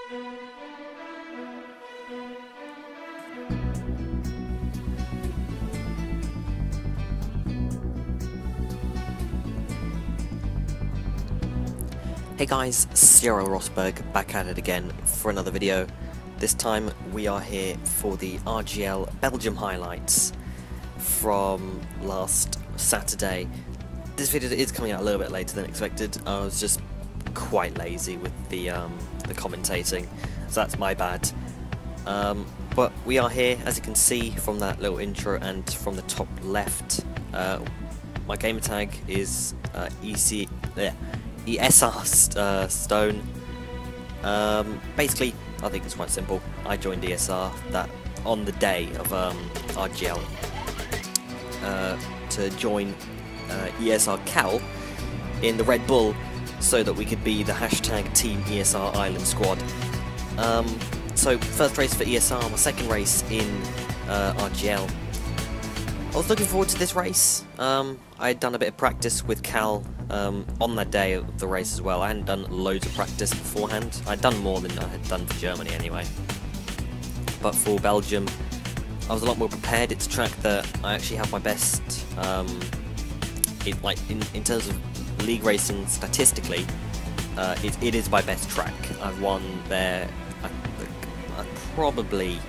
Hey guys, Cyril Rosberg back at it again for another video. This time we are here for the RGL Belgium highlights from last Saturday. This video is coming out a little bit later than expected. I was just quite lazy with the commentating, so that's my bad. But we are here, as you can see from that little intro and from the top left. My gamertag is ESR Stone. Basically, I think it's quite simple. I joined ESR that on the day of RGL to join ESR Cal in the Red Bull, so that we could be the hashtag Team ESR Island Squad. So first race for ESR, my second race in RGL. I was looking forward to this race. I had done a bit of practice with Cal on that day of the race as well. I hadn't done loads of practice beforehand. I'd done more than I had done for Germany anyway. But for Belgium, I was a lot more prepared. It's a track that I actually have my best, in terms of league racing statistically, it is my best track. I've won there probably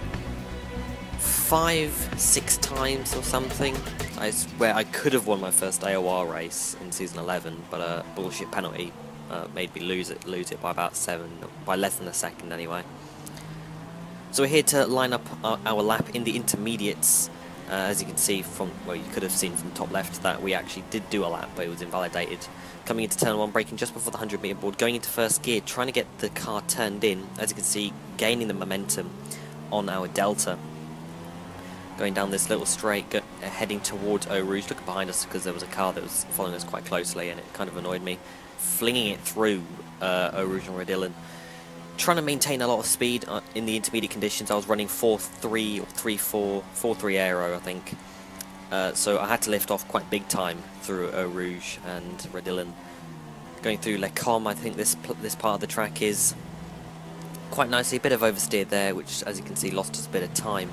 5-6 times or something. I swear I could have won my first AOR race in season 11, but a bullshit penalty made me lose it by about by less than a second anyway. So we're here to line up our lap in the intermediates. As you can see from, well, you could have seen from the top left that we actually did do a lap, but it was invalidated. Coming into turn 1, braking just before the 100-meter board, going into first gear, trying to get the car turned in. As you can see, gaining the momentum on our delta. Going down this little straight, heading towards Eau Rouge, looking behind us because there was a car that was following us quite closely and it kind of annoyed me. Flinging it through Eau Rouge and Redillen. Trying to maintain a lot of speed in the intermediate conditions. I was running 4.3 or 3.4, 4.3 aero I think. So I had to lift off quite big time through Eau Rouge and Redillen. Going through Les Combes, I think this part of the track is quite nicely. A bit of oversteer there, which as you can see lost us a bit of time.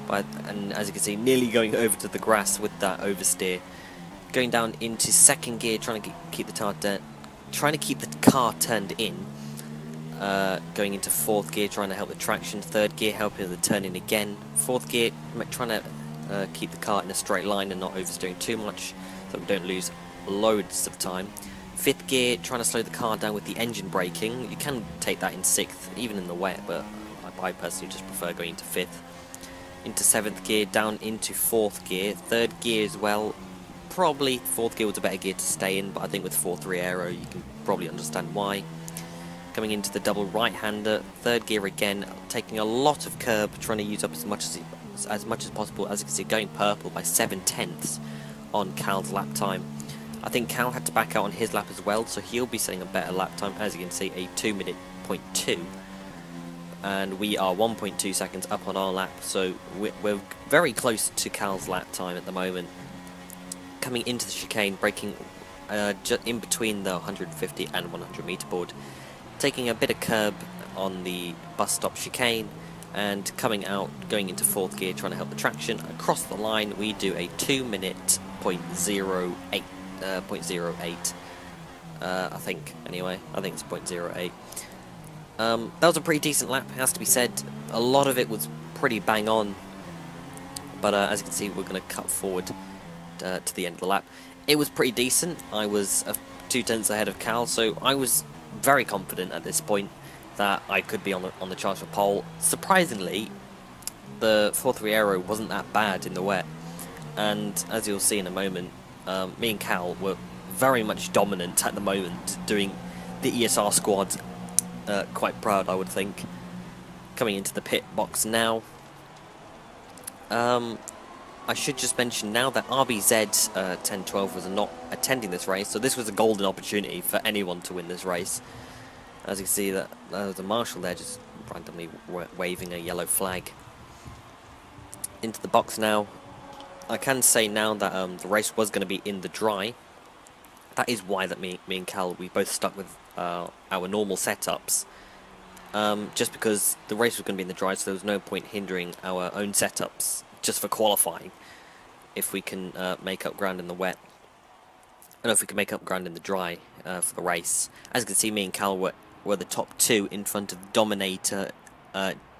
And as you can see, nearly going over to the grass with that oversteer. Going down into second gear, trying to keep the car turned in. Going into fourth gear, trying to help the traction. Third gear, helping the turn in again. Fourth gear, trying to keep the car in a straight line and not oversteering too much, so we don't lose loads of time. Fifth gear, trying to slow the car down with the engine braking. You can take that in sixth, even in the wet, but I personally just prefer going into fifth. Into 7th gear, down into 4th gear, 3rd gear as well. Probably 4th gear was a better gear to stay in, but I think with 4.3 aero you can probably understand why. Coming into the double right-hander, 3rd gear again, taking a lot of curb, trying to use up as much as possible. As you can see, going purple by 7/10 on Cal's lap time. I think Cal had to back out on his lap as well, so he'll be setting a better lap time. As you can see, a 2:02. And we are 1.2 seconds up on our lap, so we're very close to Cal's lap time at the moment. Coming into the chicane, braking just in between the 150 and 100 meter board, taking a bit of curb on the bus stop chicane, and coming out, going into 4th gear, trying to help the traction. Across the line, we do a 2:08.08. I think, anyway. I think it's 0.08. That was a pretty decent lap, has to be said. A lot of it was pretty bang on, but as you can see, we're going to cut forward to the end of the lap. It was pretty decent. I was 2 tenths ahead of Cal, so I was very confident at this point that I could be on the chance for pole. Surprisingly, the 4.3 aero wasn't that bad in the wet, and as you'll see in a moment, me and Cal were very much dominant at the moment, doing the ESR squad. Quite proud, I would think. Coming into the pit box now. I should just mention now that RBZ 1012 was not attending this race, so this was a golden opportunity for anyone to win this race. As you can see, that there's a marshal there just randomly waving a yellow flag. Into the box now. I can say now that the race was going to be in the dry. That is why that me and Cal, we both stuck with our normal setups. just because the race was going to be in the dry, so there was no point hindering our own setups just for qualifying if we can make up ground in the wet. And if we can make up ground in the dry for the race. As you can see, me and Cal were the top two in front of Dominator,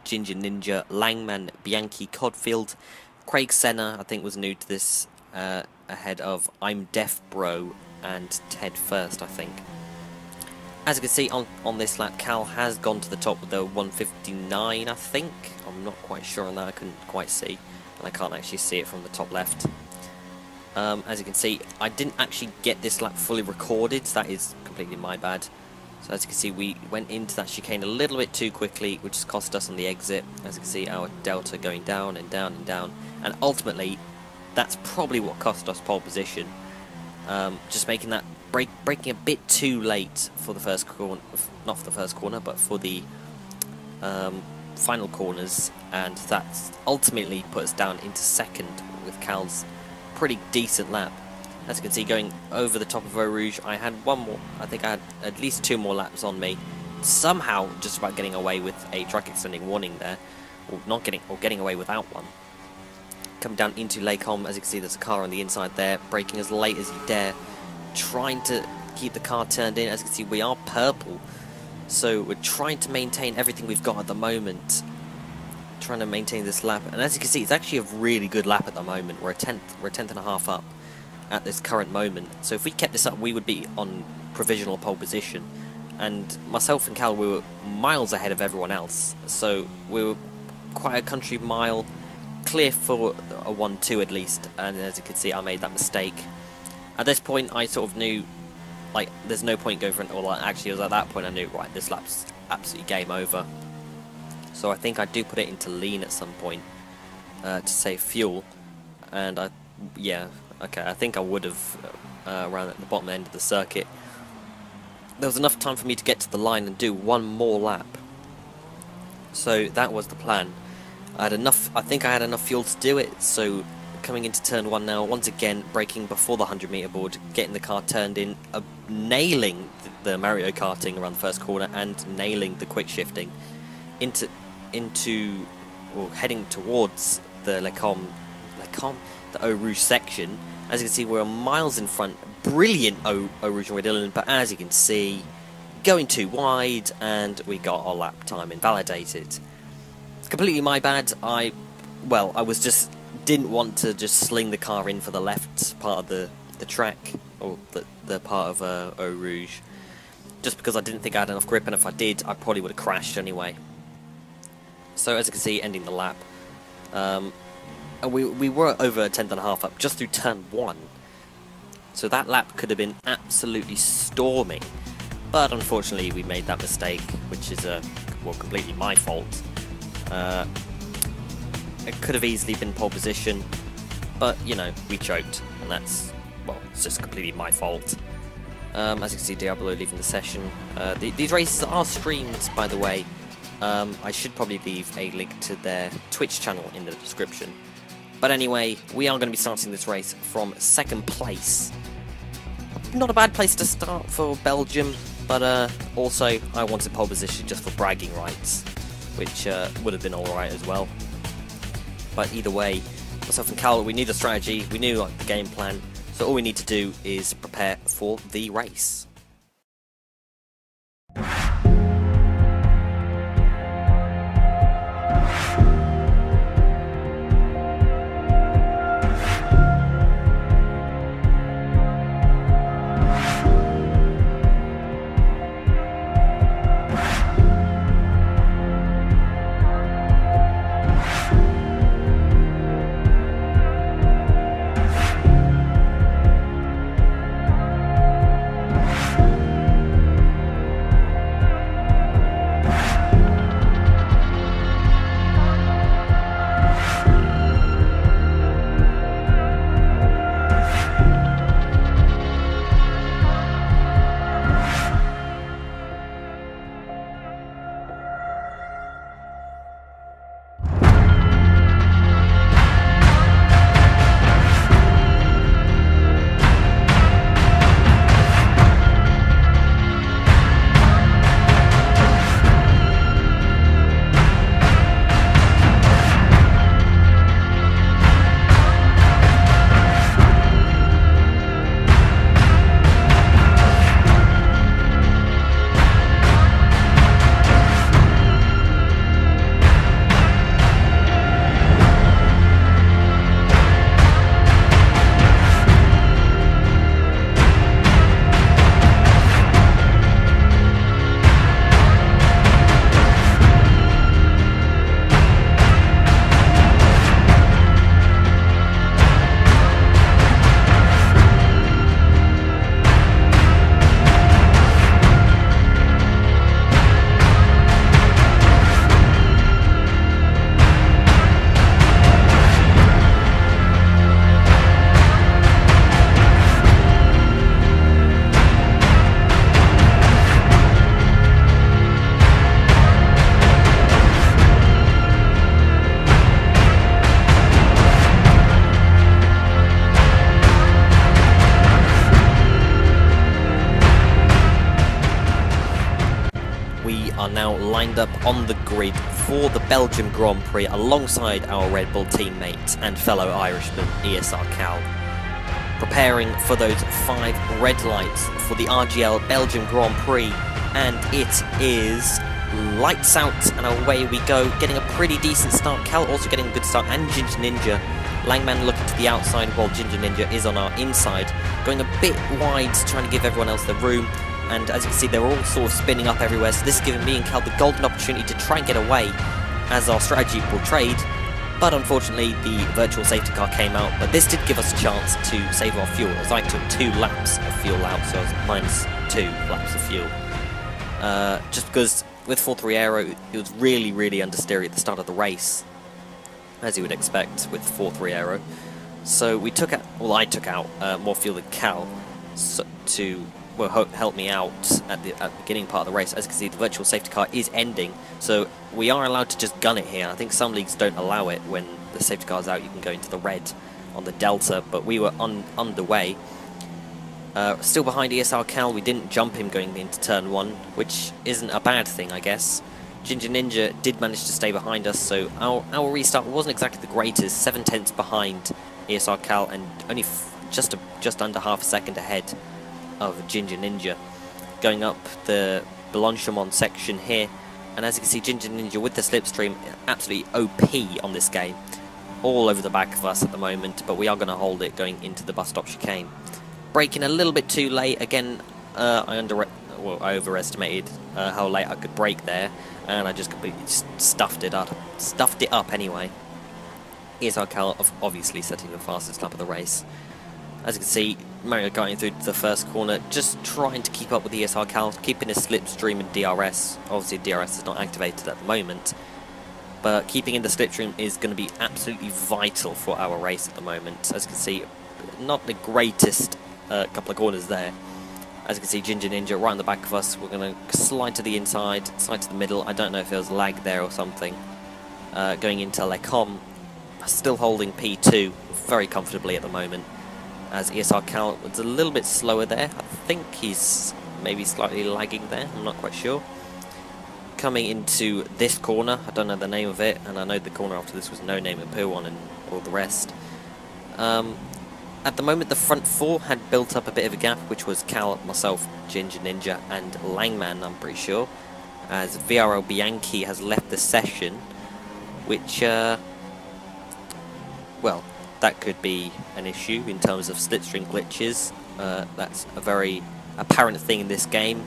Ginger Ninja, Langman, Bianchi, Codfield. Craig Senna, I think, was new to this, ahead of I'm Deaf Bro and Ted First, I think. As you can see on this lap, Cal has gone to the top with the 159, I think. I'm not quite sure on that, I couldn't quite see. And I can't actually see it from the top left. As you can see, I didn't actually get this lap fully recorded, so that is completely my bad. So as you can see, we went into that chicane a little bit too quickly, which has cost us on the exit. As you can see, our delta going down and down and down. And ultimately, that's probably what cost us pole position. Just making that braking a bit too late for the first corner, not for the first corner, but for the final corners, and that's ultimately put us down into second with Cal's pretty decent lap. As you can see, going over the top of Eau Rouge, I had one more. I think I had at least 2 more laps on me. Somehow, just about getting away with a track extending warning there, or getting away without one. Coming down into Lake Holm, as you can see, there's a car on the inside there, braking as late as you dare, trying to keep the car turned in. As you can see, we are purple, so we're trying to maintain everything we've got at the moment. Trying to maintain this lap, and as you can see, it's actually a really good lap at the moment. We're a tenth and a half up at this current moment. So if we kept this up, we would be on provisional pole position. And myself and Cal, we were miles ahead of everyone else. So we were quite a country mile clear for a 1-2 at least. And as you can see, I made that mistake. At this point, I sort of knew, like, there's no point going for an, or actually, it was at that point I knew, right, this lap's absolutely game over. So I think I do put it into lean at some point to save fuel. And I think I would have around at the bottom end of the circuit. There was enough time for me to get to the line and do one more lap. So that was the plan. I think I had enough fuel to do it, so coming into turn 1 now, once again braking before the 100-meter board, getting the car turned in, nailing the Mario Karting around the first corner and nailing the quick shifting heading towards the the Eau Rouge section. As you can see, we're miles in front. Brilliant Eau Rouge and Red Dillon, but as you can see, going too wide, and we got our lap time invalidated. Completely my bad. I didn't want to just sling the car in for the left part of the track, or the part of Eau Rouge, just because I didn't think I had enough grip, and if I did, I probably would have crashed anyway. So as you can see, ending the lap, and we were over a tenth and a half up just through turn 1. So that lap could have been absolutely stormy, but unfortunately we made that mistake, which is completely my fault. It could have easily been pole position, but you know, we choked, and that's, well, it's just completely my fault. As you can see, Diablo leaving the session. These races are streamed, by the way. I should probably leave a link to their Twitch channel in the description. But anyway, we are going to be starting this race from 2nd place. Not a bad place to start for Belgium, but also I wanted pole position just for bragging rights, which would have been alright as well. But either way, myself and Cal, we knew the strategy, we knew the game plan, so all we need to do is prepare for the race. now lined up on the grid for the Belgium Grand Prix alongside our Red Bull teammate and fellow Irishman ESR Cal, preparing for those 5 red lights for the RGL Belgium Grand Prix, and it is lights out and away we go, getting a pretty decent start. Cal also getting a good start, and Ginger Ninja. Langman looking to the outside while Ginger Ninja is on our inside, going a bit wide, trying to give everyone else the room. And as you can see, they're all sort of spinning up everywhere, so this is giving me and Cal the golden opportunity to try and get away, as our strategy portrayed. But unfortunately, the virtual safety car came out, but this did give us a chance to save our fuel, as I took 2 laps of fuel out, so I was minus 2 laps of fuel. Just because with 4.3 aero, it was really understeery at the start of the race, as you would expect with 4.3 aero. So we took out, well, I took out more fuel than Cal to help me out at the beginning part of the race. As you can see, the virtual safety car is ending, so we are allowed to just gun it here. I think some leagues don't allow it. When the safety car's out, you can go into the red on the Delta, but we were underway. Still behind ESR Cal, we didn't jump him going into turn 1, which isn't a bad thing, I guess. Ginger Ninja did manage to stay behind us, so our restart wasn't exactly the greatest. 7 tenths behind ESR Cal, and only just under half a second ahead of Ginger Ninja, going up the Blanchimont section here. And as you can see, Ginger Ninja with the slipstream, absolutely OP on this game, all over the back of us at the moment, but we are going to hold it going into the bus stop chicane. Braking a little bit too late again. I overestimated how late I could brake there, and I just completely stuffed it up anyway. ESR Cal obviously setting the fastest lap of the race. As you can see, Mario going through the first corner, just trying to keep up with ESR Cal, keeping his slipstream and DRS. Obviously DRS is not activated at the moment, but keeping in the slipstream is going to be absolutely vital for our race at the moment. As you can see, not the greatest couple of corners there. As you can see, Ginger Ninja right on the back of us. We're going to slide to the inside, slide to the middle. I don't know if there was lag there or something. Going into Lecom, still holding P2 very comfortably at the moment, as ESR Cal was a little bit slower there. I think he's maybe slightly lagging there, I'm not quite sure. Coming into this corner, I don't know the name of it, and I know the corner after this was No Name and Poo One and all the rest. At the moment, the front 4 had built up a bit of a gap, which was Cal, myself, Ginger Ninja, and Langman, I'm pretty sure, as VRL Bianchi has left the session, which, well, that could be an issue in terms of slipstream glitches. That's a very apparent thing in this game,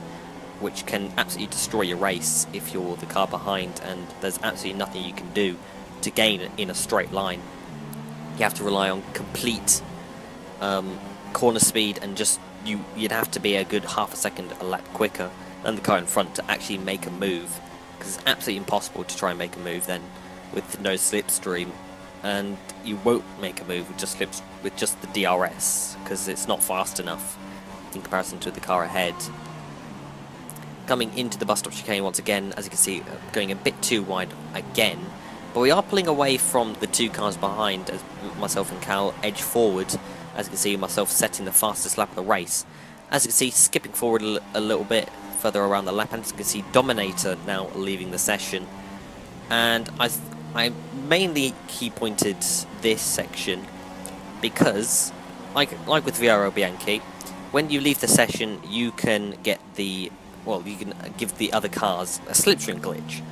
which can absolutely destroy your race if you're the car behind, and there's absolutely nothing you can do to gain in a straight line. You have to rely on complete corner speed, and just you'd have to be a good half a second a lap quicker than the car in front to actually make a move, because it's absolutely impossible to try and make a move then with no slipstream. And you won't make a move with just the DRS, because it's not fast enough in comparison to the car ahead. Coming into the bus stop chicane once again, as you can see, going a bit too wide again, but we are pulling away from the 2 cars behind as myself and Cal edge forward. As you can see, myself setting the fastest lap of the race. As you can see, skipping forward a little bit further around the lap, and as you can see, Dominator now leaving the session. And I mainly key pointed this section because, like with VRO Bianchi, when you leave the session, you can get you can give the other cars a slipstream glitch,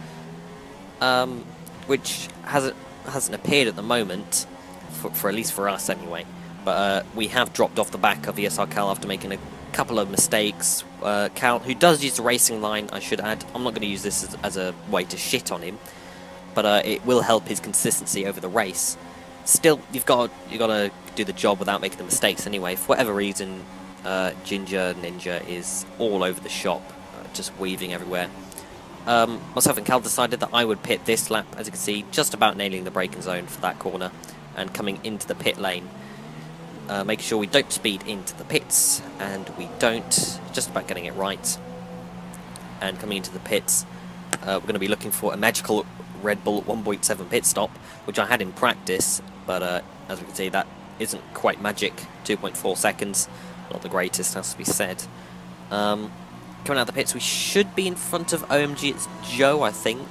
which hasn't appeared at the moment, for at least for us anyway. But we have dropped off the back of ESR Cal after making a couple of mistakes. Cal, who does use the racing line, I should add. I'm not going to use this as a way to shit on him, but it will help his consistency over the race. Still, you've got to do the job without making the mistakes anyway. For whatever reason, Ginger Ninja is all over the shop, just weaving everywhere. Myself and Cal decided that I would pit this lap, as you can see, just about nailing the braking zone for that corner, and coming into the pit lane. Making sure we don't speed into the pits, and we don't, just about getting it right. And coming into the pits, we're going to be looking for a magical Red Bull 1.7 pit stop, which I had in practice, but as we can see, that isn't quite magic. 2.4 seconds, not the greatest, has to be said. coming out of the pits, we should be in front of OMG. It's Joe, I think.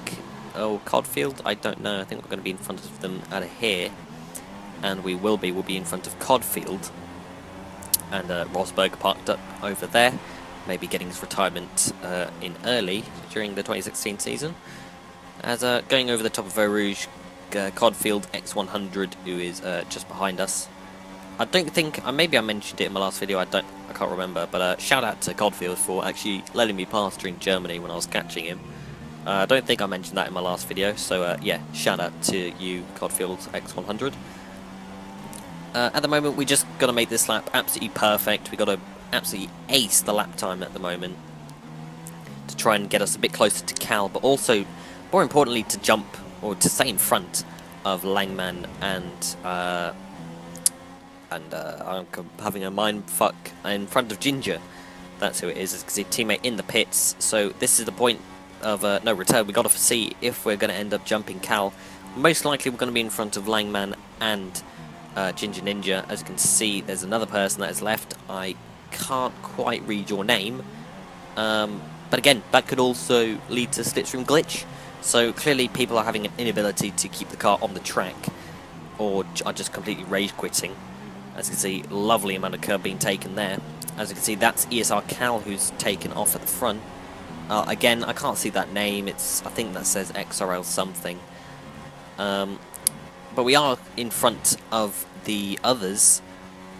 Oh, Codfield? I don't know. I think we're going to be in front of them out of here. And we will be. We'll be in front of Codfield. And Rosberg parked up over there. Maybe getting his retirement in early during the 2016 season. As going over the top of Eau Rouge, Codfield X100, who is just behind us. I don't think, maybe I mentioned it in my last video, I can't remember, but shout out to Codfield for actually letting me pass during Germany when I was catching him. I don't think I mentioned that in my last video, so yeah, shout out to you, Codfield X100. At the moment, we just got to make this lap absolutely perfect. We got to absolutely ace the lap time at the moment to try and get us a bit closer to Cal, but also, more importantly, to jump or to stay in front of Langman and I'm having a mind fuck in front of Ginger. That's who it is. It's his teammate in the pits. So this is the point of no return. We got to see if we're going to end up jumping Cal. Most likely we're going to be in front of Langman and Ginger Ninja. As you can see, there's another person that is left. I can't quite read your name. But again, that could also lead to slipstream glitch. So clearly people are having an inability to keep the car on the track, or are just completely rage quitting. As you can see, lovely amount of curb being taken there. As you can see, that's ESR Cal who's taken off at the front. Again, I can't see that name. I think that says XRL something. But we are in front of the others,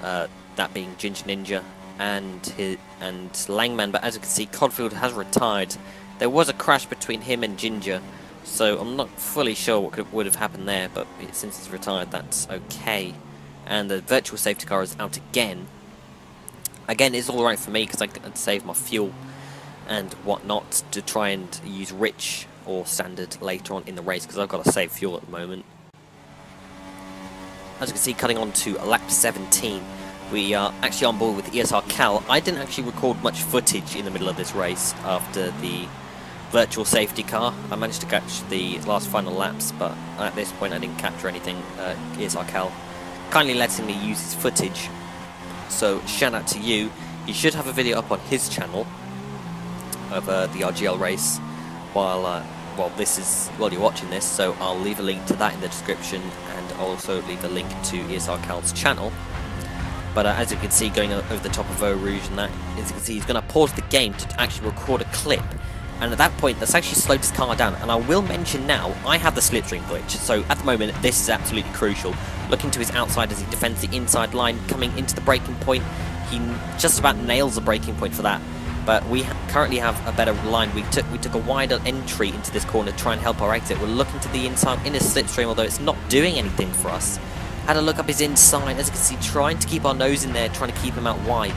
that being Ginger Ninja and Langman. But as you can see, Codfield has retired. There was a crash between him and Ginger, so I'm not fully sure what would have happened there. But since he's retired, that's okay. And the virtual safety car is out again. Again, it's alright for me because I can save my fuel and whatnot to try and use rich or standard later on in the race, because I've got to save fuel at the moment. As you can see, cutting on to lap 17, we are actually on board with ESR Cal. I didn't actually record much footage in the middle of this race after the virtual safety car. I managed to catch the last final laps, but at this point I didn't capture anything. ESR Cal kindly letting me use his footage, so shout out to you. He should have a video up on his channel of the RGL race while you're watching this, so I'll leave a link to that in the description, and I'll also leave a link to ESR Cal's channel. But as you can see, going over the top of Eau Rouge and that, as you can see, he's going to pause the game to actually record a clip. And at that point, that's actually slowed his car down. And I will mention now, I have the slipstream glitch. So at the moment, this is absolutely crucial. Looking to his outside as he defends the inside line, coming into the braking point. He just about nails the braking point for that. But we currently have a better line. We took a wider entry into this corner to try and help our exit. We're looking to the inside in his slipstream, although it's not doing anything for us. Had a look up his inside, as you can see, trying to keep our nose in there, trying to keep him out wide.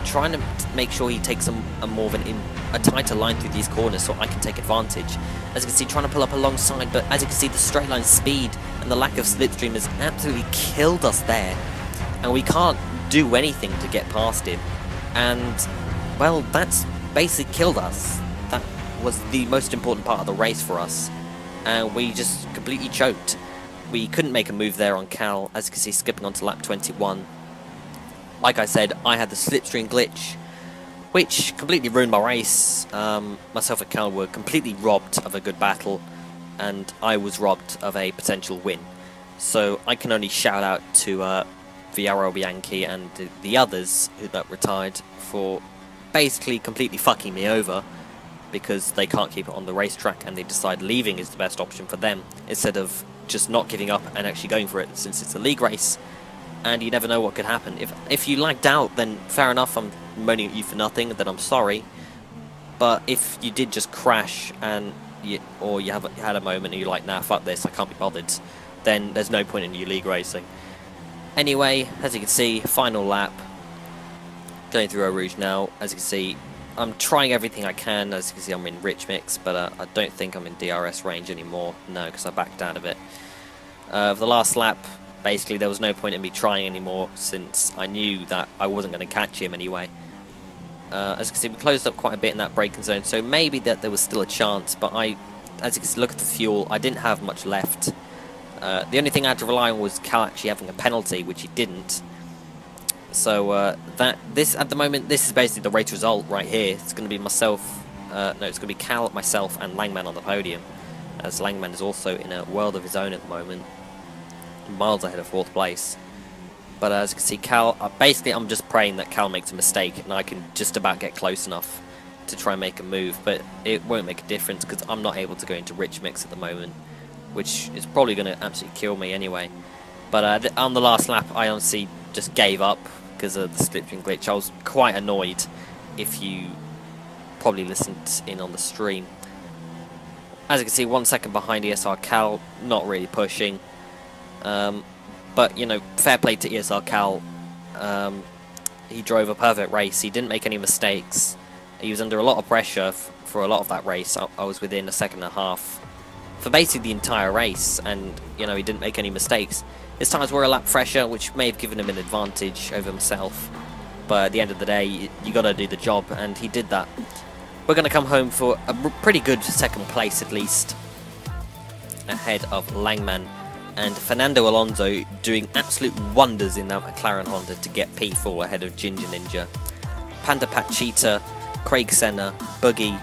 Trying to make sure he takes a more of a tighter line through these corners so I can take advantage. As you can see, trying to pull up alongside, but as you can see, the straight line speed and the lack of slipstream has absolutely killed us there. And we can't do anything to get past him. And, well, that's basically killed us. That was the most important part of the race for us. And we just completely choked. We couldn't make a move there on Cal, as you can see, skipping onto lap 21. Like I said, I had the slipstream glitch, which completely ruined my race. Myself and Cal were completely robbed of a good battle, and I was robbed of a potential win. So I can only shout out to Viaro Bianchi and the others that retired for basically completely fucking me over, because they can't keep it on the racetrack and they decide leaving is the best option for them, instead of just not giving up and actually going for it, since it's a league race. And you never know what could happen. If you lagged out, then fair enough, I'm moaning at you for nothing, then I'm sorry. But if you did just crash, and you had a moment and you're like, nah, fuck this, I can't be bothered, then there's no point in you league racing. Anyway, as you can see, final lap. Going through Eau Rouge now. As you can see, I'm trying everything I can. As you can see, I'm in Rich Mix, but I don't think I'm in DRS range anymore. No, because I backed out of it. For the last lap, basically there was no point in me trying anymore, since I knew that I wasn't going to catch him anyway. As you can see, we closed up quite a bit in that braking zone, so maybe that there was still a chance, but as you can see, look at the fuel, I didn't have much left. The only thing I had to rely on was Cal actually having a penalty, which he didn't. So this at the moment, this is basically the race result right here. It's going to be myself, no, it's going to be Cal, myself, and Langman on the podium, as Langman is also in a world of his own at the moment, miles ahead of 4th place. But as you can see, Cal, basically I'm just praying that Cal makes a mistake and I can just about get close enough to try and make a move, but it won't make a difference because I'm not able to go into rich mix at the moment, which is probably going to absolutely kill me anyway. But on the last lap, I honestly just gave up because of the slipstream glitch. I was quite annoyed, if you probably listened in on the stream. As you can see, 1 second behind ESR Cal, not really pushing. But, you know, fair play to ESR Cal. He drove a perfect race. He didn't make any mistakes. He was under a lot of pressure for a lot of that race. I was within 1.5 seconds for basically the entire race, and, you know, he didn't make any mistakes. His tires were a lap fresher, which may have given him an advantage over himself. But at the end of the day, you got to do the job, and he did that. We're going to come home for a pretty good 2nd place, at least, ahead of Langman. And Fernando Alonso doing absolute wonders in that McLaren Honda to get P4 ahead of Ginger Ninja. Panda Pat Cheetah, Craig Senna, Boogie,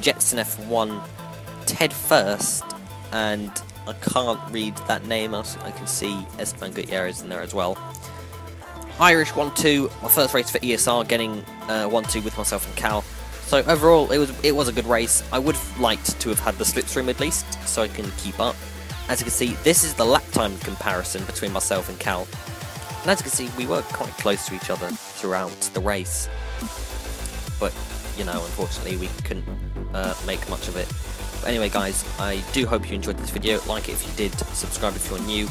Jetson F1, Ted First, and I can't read that name, I can see Esteban Gutierrez in there as well. Irish 1-2, my first race for ESR, getting 1-2 with myself and Cal. So overall, it was a good race. I would have liked to have had the slipstream at least, so I can keep up. As you can see, this is the lap time comparison between myself and Cal. And as you can see, we were quite close to each other throughout the race. But, you know, unfortunately we couldn't make much of it. But anyway guys, I do hope you enjoyed this video. Like it if you did, subscribe if you're new.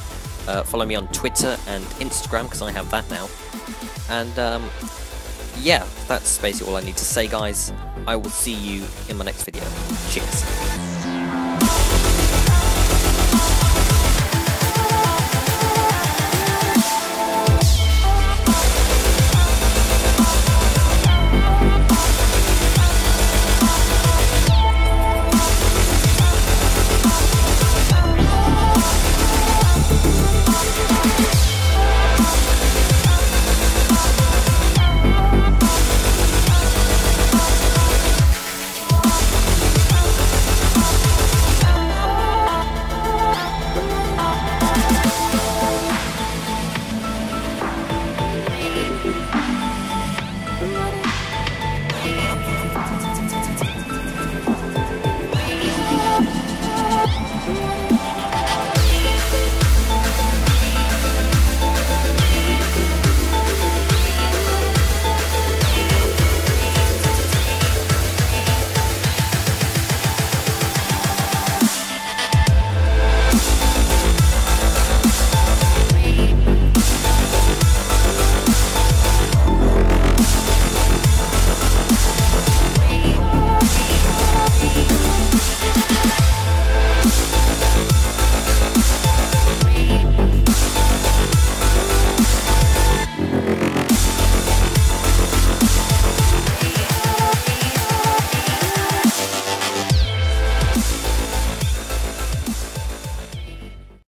Follow me on Twitter and Instagram, because I have that now. And yeah, that's basically all I need to say guys. I will see you in my next video. Cheers.